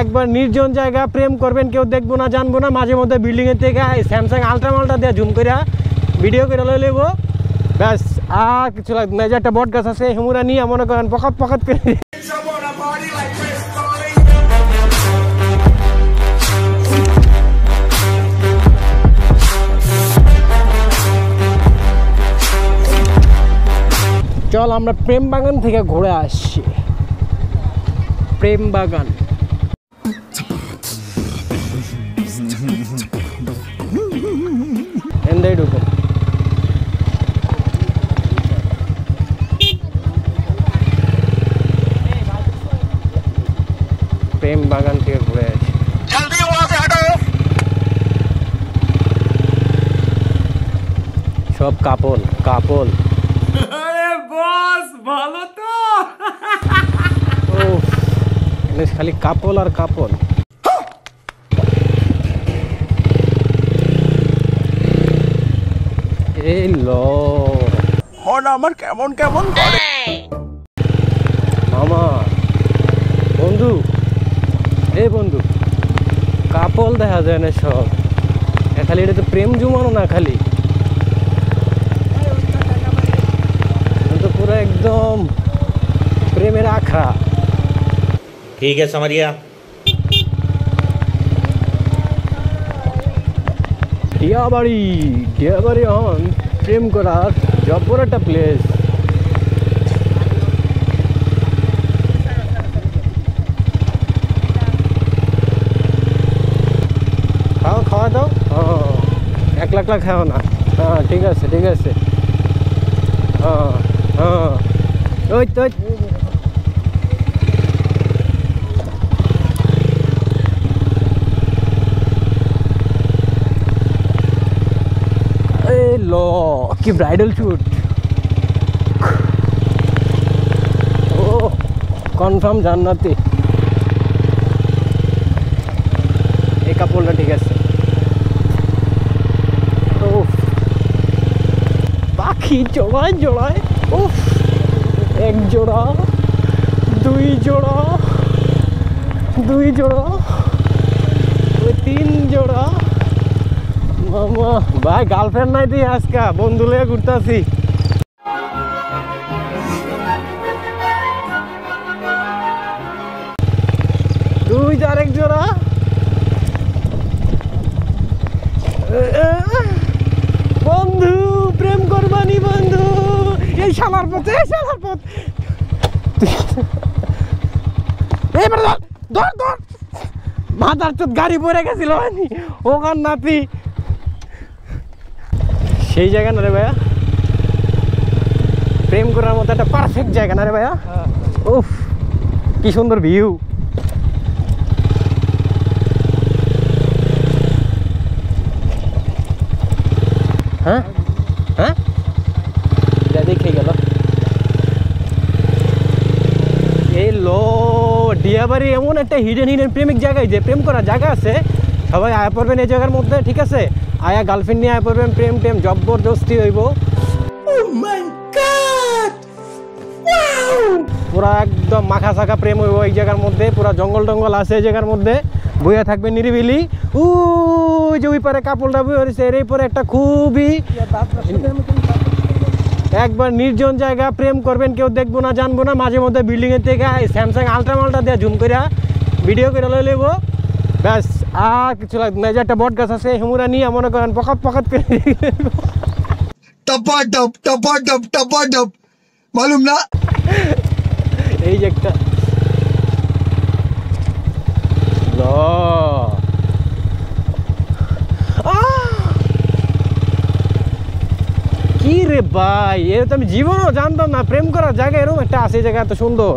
একবার নির্জন জায়গা প্রেম করবেন, কেউ দেখবো না জানবো না, মাঝে মধ্যে বিল্ডিংয়ের থেকে স্যামসাং আলট্রা মালটা দিয়ে জুম করে ভিডিও করে লই লইব, ব্যাস আর কিছু লাগবে না। যে একটা বট গাছ আছে হেমুরা নিয়ে মনে করেন পকাত পকাত করে চল আমরা প্রেম বাগান থেকে ঘুরে আসছি। প্রেম বাগান এন্ডাই ঢুকো। প্রেম বাগান থেকে ঘুরে আসছি। সব কাপল কাপল। ভালো তো খালি কাপল আর কাপল। এই লো মন আমার কেমন কেমন করে। মামা বন্ধু, এই বন্ধু কাপল দেখা যায় না সব, খালি এটা তো প্রেম জমানো না, খালি তো পুরো একদম প্রেমের আখড়া। ठीक है समरिया। ডিয়াবাড়ি প্রেম করার জব্বর একটা প্লেস। খাওয়া দাও, এক লাখ খাও না। হ্যাঁ ঠিক আছে ঠিক আছে। ওই তো লো কি ব্রাইডাল শুট। ও কনফার্ম জান্নাতি। এই কাপড়টা ঠিক আছে। ও পাখি জোড়ায় জোড়ায়, ও এক জোড়া, দুই জোড়া, দুই জোড়া, তিন জোড়া। মামা ভাই গার্লফ্রেন্ড নাই দিয়ে আজকে বন্ধু লয়ে ঘুরতেছি। দুই আরেক জোড়া। বন্ধু প্রেম করবানি বন্ধু, এই শালার পথ, এই শালার পথ। এইবার ধর ধর, মাথার চোখ গাড়ি পড়ে গেছিল ওখান নাতি। সেই জায়গা না রে ভাইয়া, প্রেম করার মতো একটা পারফেক্ট জায়গা না রে ভাইয়া। উফ কি সুন্দর ভিউ। হ্যাঁ হ্যাঁ দেখে গেল। এই লো ডিয়াবাড়ি এমন একটা হিডেন প্রেমিক জায়গায়, যে প্রেম করার জায়গা আছে, সবাই আয়া পড়বেন এই জায়গার মধ্যে, ঠিক আছে? আয়া গার্লফ্রেন্ড নিয়ে আয়া পড়বেন, প্রেম টেম জবরদস্তি হইব। পুরা একদম মাখা সাখা প্রেম হইব এই জায়গার মধ্যে। পুরা জঙ্গল টঙ্গল আছে এই জায়গার মধ্যে, বইয়া থাকবে নিরিবিলি। যে ওই পারে কাপড়টা বই হয়েছে, এর পরে একটা খুবই একবার নির্জন জায়গা প্রেম করবেন, কেউ দেখবো না জানবো না, মাঝে মধ্যে বিল্ডিংয়ের থেকে স্যামসাং আলট্রা মালটা দিয়ে জুম করে ভিডিও করে লই লইব, ব্যাস আর কিছু লাগবে না। যে একটা বট গাছ আছে হেমুরা নিয়ে মনে করেন পকাত পকাত করে टपाटप टपाटप टपाटप मालूम ना। এই যে একটা কি রে ভাই, এর তো আমি জীবনও জানতাম না প্রেম করার জায়গা এরকম একটা আছে, জায়গা এত সুন্দর।